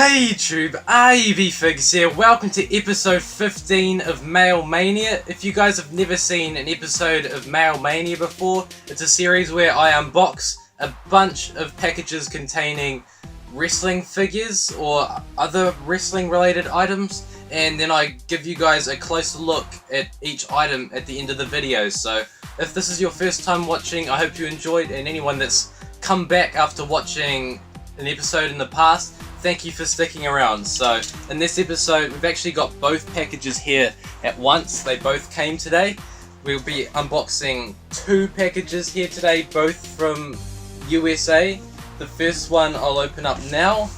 Hey YouTube, RUBFigs here. Welcome to episode 15 of Mail Mania. If you guys have never seen an episode of Mail Mania before, it's a series where I unbox a bunch of packages containing wrestling figures or other wrestling related items, and then I give you guys a closer look at each item at the end of the video. So if this is your first time watching, I hope you enjoyed, and anyone that's come back after watching an episode in the past, thank you for sticking around. So in this episode we've actually got both packages here at once. They both came today. We'll be unboxing two packages here today, both from USA. The first one I'll open up now.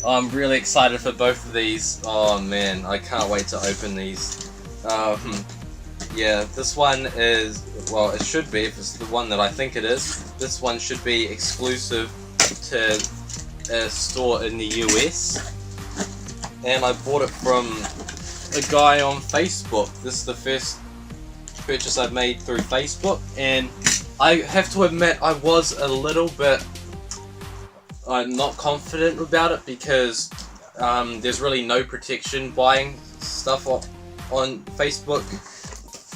I'm really excited for both of these. Oh man, I can't wait to open these. Yeah, this one is, well, it should be, if it's the one that I think it is. This one should be exclusive to a store in the US, and I bought it from a guy on Facebook. This is the first purchase I've made through Facebook, and I have to admit I was a little bit not confident about it because there's really no protection buying stuff on Facebook.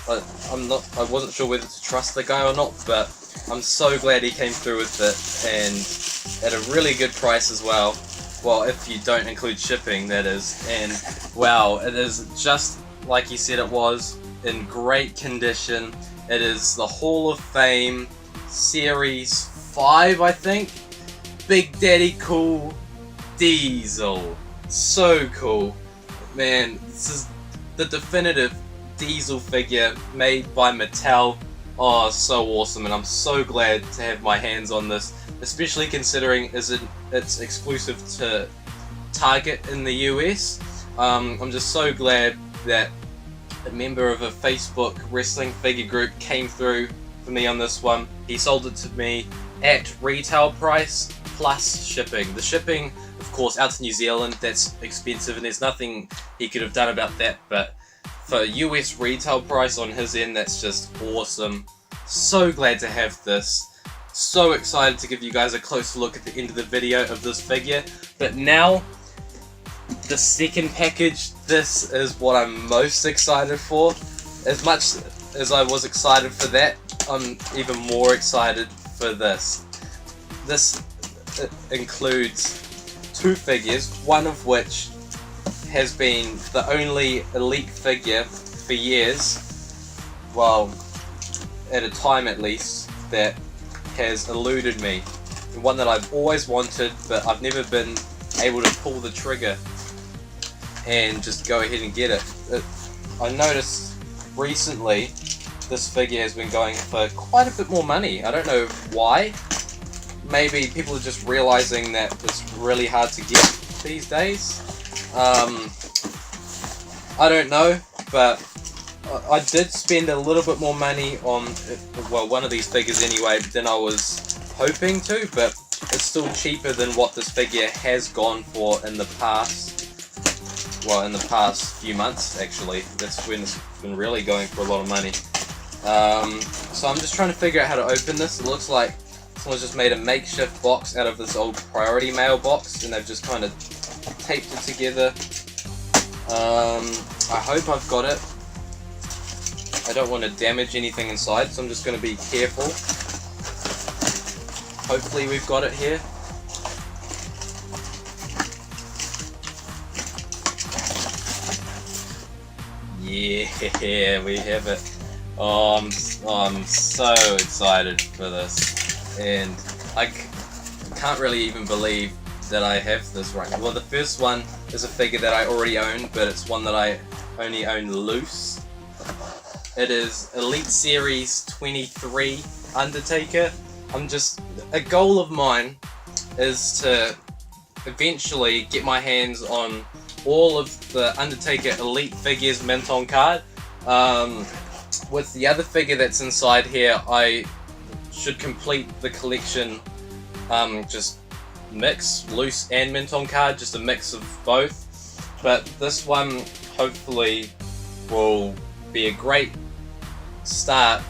I wasn't sure whether to trust the guy or not, but I'm so glad he came through with it, and at a really good price as well. Well, if you don't include shipping, that is. And wow, it is just like he said it was, in great condition. It is the Hall of Fame Series 5, I think. Big Daddy Cool Diesel. So cool. Man, this is the definitive Diesel figure made by Mattel. Oh, so awesome, and I'm so glad to have my hands on this, especially considering it's exclusive to Target in the US. I'm just so glad that a member of a Facebook wrestling figure group came through for me on this one. He sold it to me at retail price plus shipping. The shipping, of course, out to New Zealand, that's expensive, and there's nothing he could have done about that, but for US retail price on his end, that's just awesome. So glad to have this. So excited to give you guys a closer look at the end of the video of this figure. But now, the second package. This is what I'm most excited for. As much as I was excited for that, I'm even more excited for this. This includes two figures, one of which has been the only Elite figure for years, well, at a time at least, that has eluded me. One that I've always wanted, but I've never been able to pull the trigger and just go ahead and get it. I noticed recently this figure has been going for quite a bit more money. I don't know why. Maybe people are just realizing that it's really hard to get these days. I don't know, but I did spend a little bit more money on, well, one of these figures anyway, than I was hoping to, but it's still cheaper than what this figure has gone for in the past, well, in the past few months, actually. That's when it's been really going for a lot of money. So I'm just trying to figure out how to open this. It looks like someone's just made a makeshift box out of this old Priority Mail box, and they've just kind of taped it together. I hope I've got it. I don't want to damage anything inside, so I'm just going to be careful. Hopefully we've got it here. Yeah, we have it. Oh, I'm so excited for this, and I can't really even believe that I have this right now. Well, the first one is a figure that I already own, but it's one that I only own loose. It is Elite Series 23 Undertaker. A goal of mine is to eventually get my hands on all of the Undertaker Elite figures mint on card. With the other figure that's inside here, I should complete the collection just mix, loose and mint on card, just a mix of both. But this one hopefully will be a great start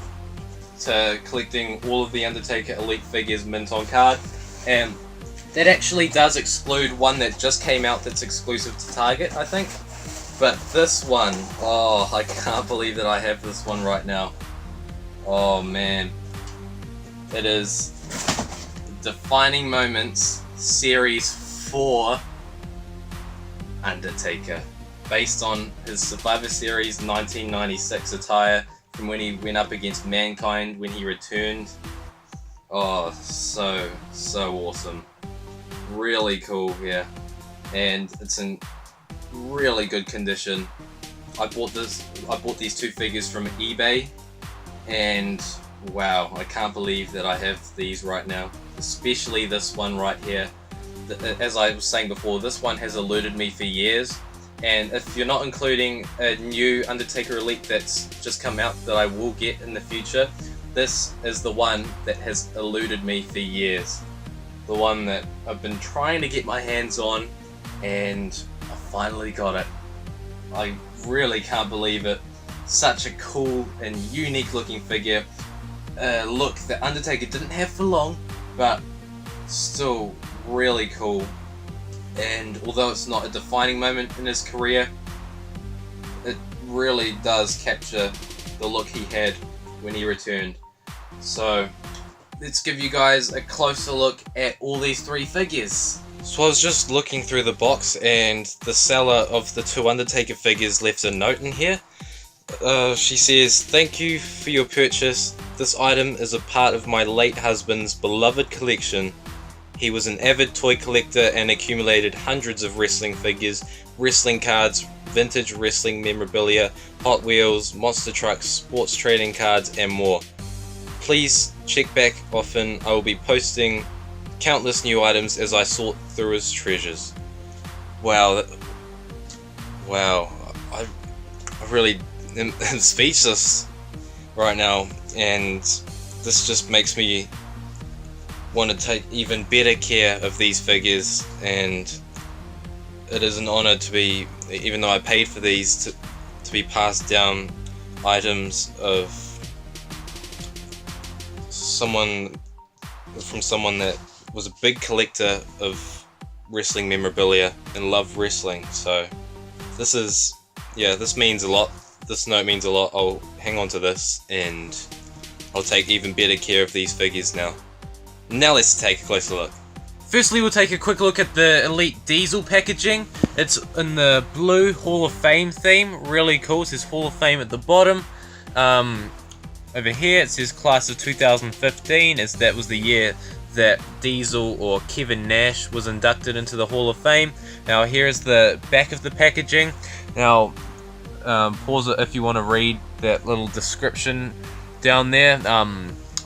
to collecting all of the Undertaker Elite figures mint on card. And That actually does exclude one that just came out that's exclusive to Target, I think. But this one, oh, I can't believe that I have this one right now. Oh man. It is Defining Moments Series 4 Undertaker. Based on his Survivor Series 1996 attire from when he went up against Mankind when he returned. Oh, so awesome. Really cool, yeah. And it's in really good condition. I bought these two figures from eBay, and wow, I can't believe that I have these right now. Especially this one right here. As I was saying before, this one has eluded me for years. And if you're not including a new Undertaker Elite that's just come out that I will get in the future, this is the one that has eluded me for years. The one that I've been trying to get my hands on, and I finally got it. I really can't believe it. Such a cool and unique looking figure. Look that Undertaker didn't have for long, but still really cool. And although it's not a defining moment in his career, it really does capture the look he had when he returned. So let's give you guys a closer look at all these three figures. So I was just looking through the box, and the seller of the two Undertaker figures left a note in here. She says, "Thank you for your purchase. This item is a part of my late husband's beloved collection. He was an avid toy collector and accumulated hundreds of wrestling figures, wrestling cards, vintage wrestling memorabilia, Hot Wheels, monster trucks, sports trading cards, and more. Please check back often. I will be posting countless new items as I sort through his treasures." Wow. Wow. I really am speechless right now, and this just makes me want to take even better care of these figures, and it is an honor to be, even though I paid for these, to be passed down items of someone that was a big collector of wrestling memorabilia and loved wrestling. So this means a lot. This note means a lot. I'll hang on to this, and I'll take even better care of these figures now. Now let's take a closer look. Firstly, we'll take a quick look at the Elite Diesel packaging. It's in the blue Hall of Fame theme. Really cool. It says Hall of Fame at the bottom. Over here it says Class of 2015, as that was the year that Diesel or Kevin Nash was inducted into the Hall of Fame. Now here's the back of the packaging. Now pause it if you want to read that little description down there.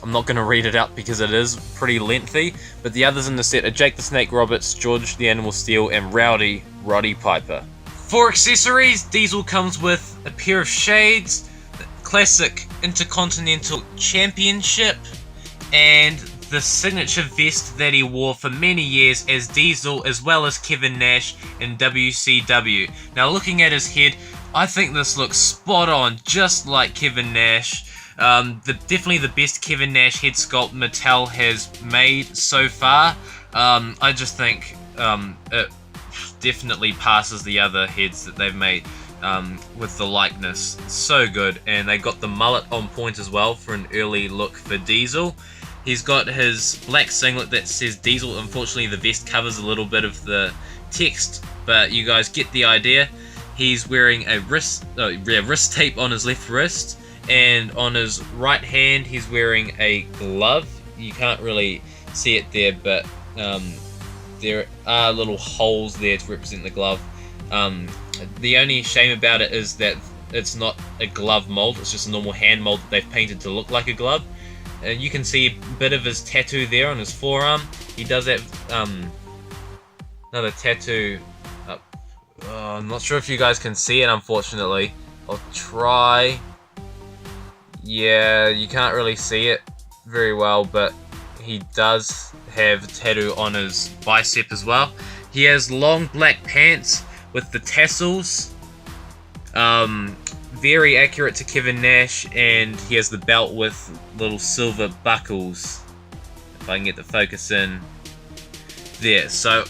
I'm not going to read it out because it is pretty lengthy, but the others in the set are Jake the Snake Roberts, George the Animal Steele, and Roddy Piper. For accessories, Diesel comes with a pair of shades, the classic Intercontinental Championship, and the signature vest that he wore for many years as Diesel, as well as Kevin Nash in WCW. Now looking at his head, I think this looks spot on, just like Kevin Nash. Definitely the best Kevin Nash head sculpt Mattel has made so far. I just think it definitely passes the other heads that they've made with the likeness. So good, and they got the mullet on point as well for an early look for Diesel. He's got his black singlet that says Diesel. Unfortunately, the vest covers a little bit of the text, but you guys get the idea. He's wearing a wrist tape on his left wrist, and on his right hand he's wearing a glove. You can't really see it there, but there are little holes there to represent the glove. The only shame about it is that it's not a glove mold, it's just a normal hand mold that they've painted to look like a glove. You can see a bit of his tattoo there on his forearm. He does have another tattoo up. I'm not sure if you guys can see it, unfortunately. I'll try. Yeah, you can't really see it very well, but he does have a tattoo on his bicep as well. He has long black pants with the tassels. Very accurate to Kevin Nash, and he has the belt with little silver buckles. If I can get the focus in. there. So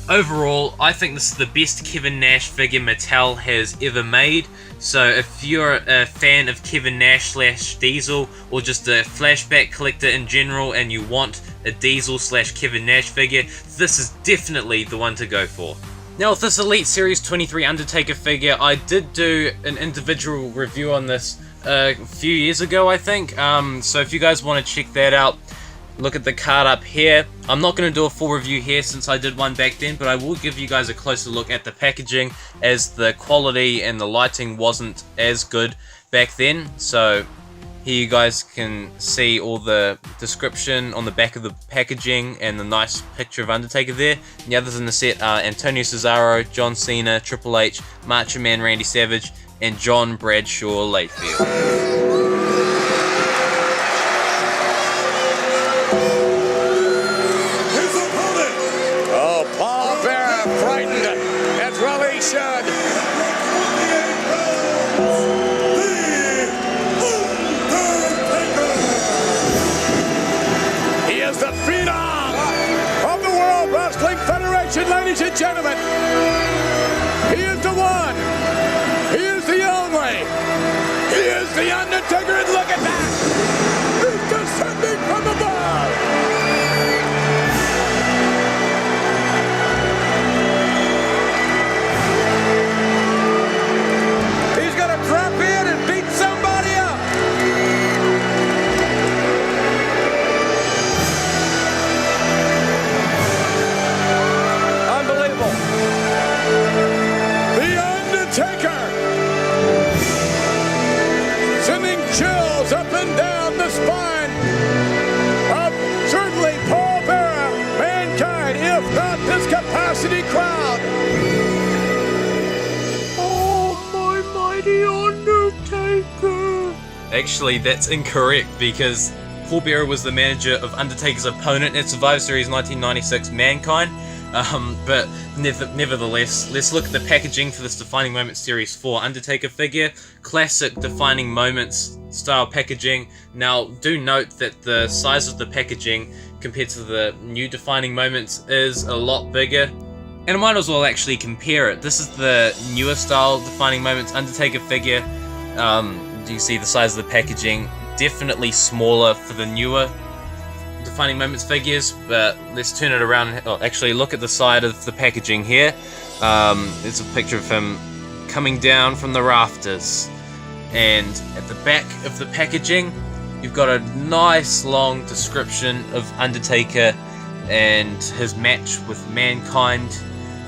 overall, I think this is the best Kevin Nash figure Mattel has ever made. So if you're a fan of Kevin Nash / Diesel, or just a flashback collector in general and you want a Diesel / Kevin Nash figure, this is definitely the one to go for. Now with this Elite Series 23 Undertaker figure, I did do an individual review on this a few years ago, I think. So if you guys want to check that out, look at the card up here. I'm not going to do a full review here since I did one back then, but I will give you guys a closer look at the packaging, as the quality and the lighting wasn't as good back then. So here you guys can see all the description on the back of the packaging and the nice picture of Undertaker there. And the others in the set are Antonio Cesaro, John Cena, Triple H, Macho Man Randy Savage, and John Bradshaw Layfield. Ladies and gentlemen, he is the one, he is the only, he is the Undertaker, and look at that, he's descending from above. He's gonna drop in and beat somebody up. Sending chills up and down the spine of certainly Paul Bearer, Mankind, if not this capacity crowd. Oh, my mighty Undertaker. Actually, that's incorrect, because Paul Bearer was the manager of Undertaker's opponent at Survivor Series 1996, Mankind. But nevertheless, let's look at the packaging for this Defining Moments Series 4 Undertaker figure. Classic Defining Moments style packaging. Now, do note that the size of the packaging compared to the new Defining Moments is a lot bigger. And I might as well actually compare it. This is the newer style Defining Moments Undertaker figure. Do you see the size of the packaging? Definitely smaller for the newer Defining Moments figures, but let's turn it around. Oh, actually, look at the side of the packaging here. There's a picture of him coming down from the rafters, and at the back of the packaging you've got a nice long description of Undertaker and his match with Mankind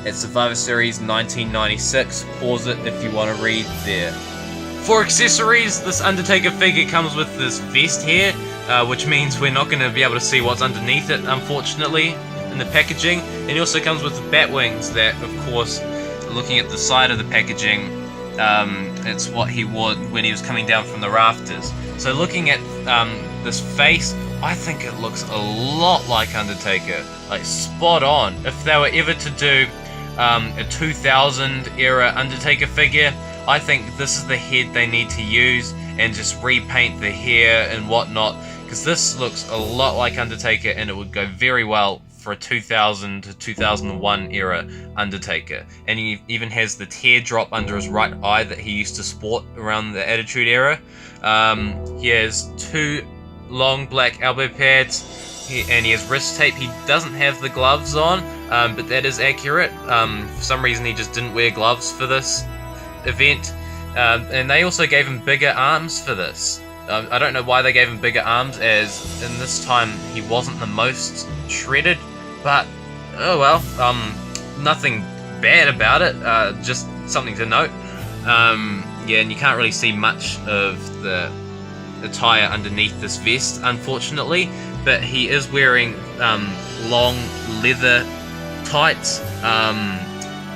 at Survivor Series 1996. Pause it if you want to read there. For accessories, this Undertaker figure comes with this vest here, which means we're not going to be able to see what's underneath it, unfortunately, in the packaging. And it also comes with the bat wings that, of course, looking at the side of the packaging, it's what he wore when he was coming down from the rafters. So looking at this face, I think it looks a lot like Undertaker, like spot on. If they were ever to do a 2000 era Undertaker figure, I think this is the head they need to use and just repaint the hair and whatnot, because this looks a lot like Undertaker and it would go very well for a 2000 to 2001 era Undertaker. And he even has the teardrop under his right eye that he used to sport around the Attitude Era. He has two long black elbow pads, and he has wrist tape. He doesn't have the gloves on, but that is accurate. For some reason he just didn't wear gloves for this event. And they also gave him bigger arms for this. I don't know why they gave him bigger arms, as in this time he wasn't the most shredded, but oh well, nothing bad about it, just something to note. Yeah, and you can't really see much of the attire underneath this vest, unfortunately, but he is wearing long leather tights.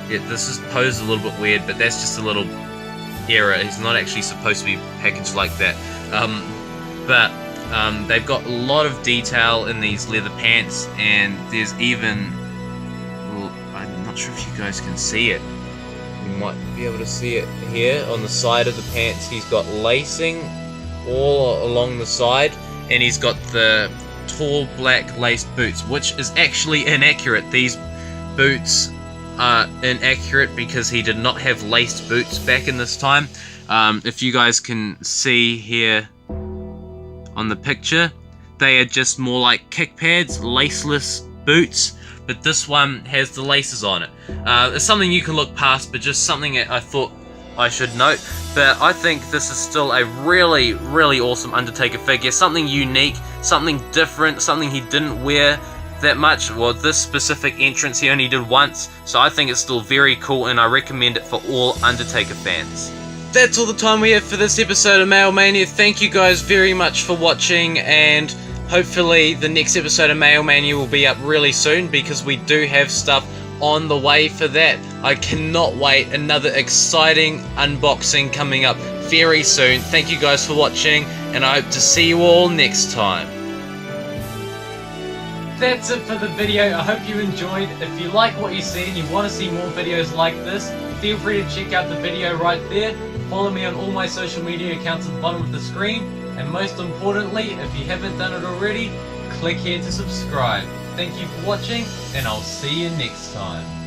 Yeah, this is posed a little bit weird, but that's just a little error. He's not actually supposed to be packaged like that. But they've got a lot of detail in these leather pants, and there's even, well, I'm not sure if you guys can see it. You might be able to see it here on the side of the pants. He's got lacing all along the side, and he's got the tall black laced boots, which is actually inaccurate. These boots are inaccurate because he did not have laced boots back in this time. If you guys can see here on the picture, they are just more like kick pads, laceless boots, but this one has the laces on it. It's something you can look past, but just something that I thought I should note. But I think this is still a really, really awesome Undertaker figure. Something unique, something different, something he didn't wear that much. Well, this specific entrance he only did once, so I think it's still very cool, and I recommend it for all Undertaker fans. That's all the time we have for this episode of Male Mania. Thank you guys very much for watching, and hopefully the next episode of Male Mania will be up really soon, because we do have stuff on the way for that. I cannot wait. Another exciting unboxing coming up very soon. Thank you guys for watching, and I hope to see you all next time. That's it for the video. I hope you enjoyed. If you like what you see and you want to see more videos like this, feel free to check out the video right there. Follow me on all my social media accounts at the bottom of the screen, and most importantly, if you haven't done it already, click here to subscribe. Thank you for watching, and I'll see you next time.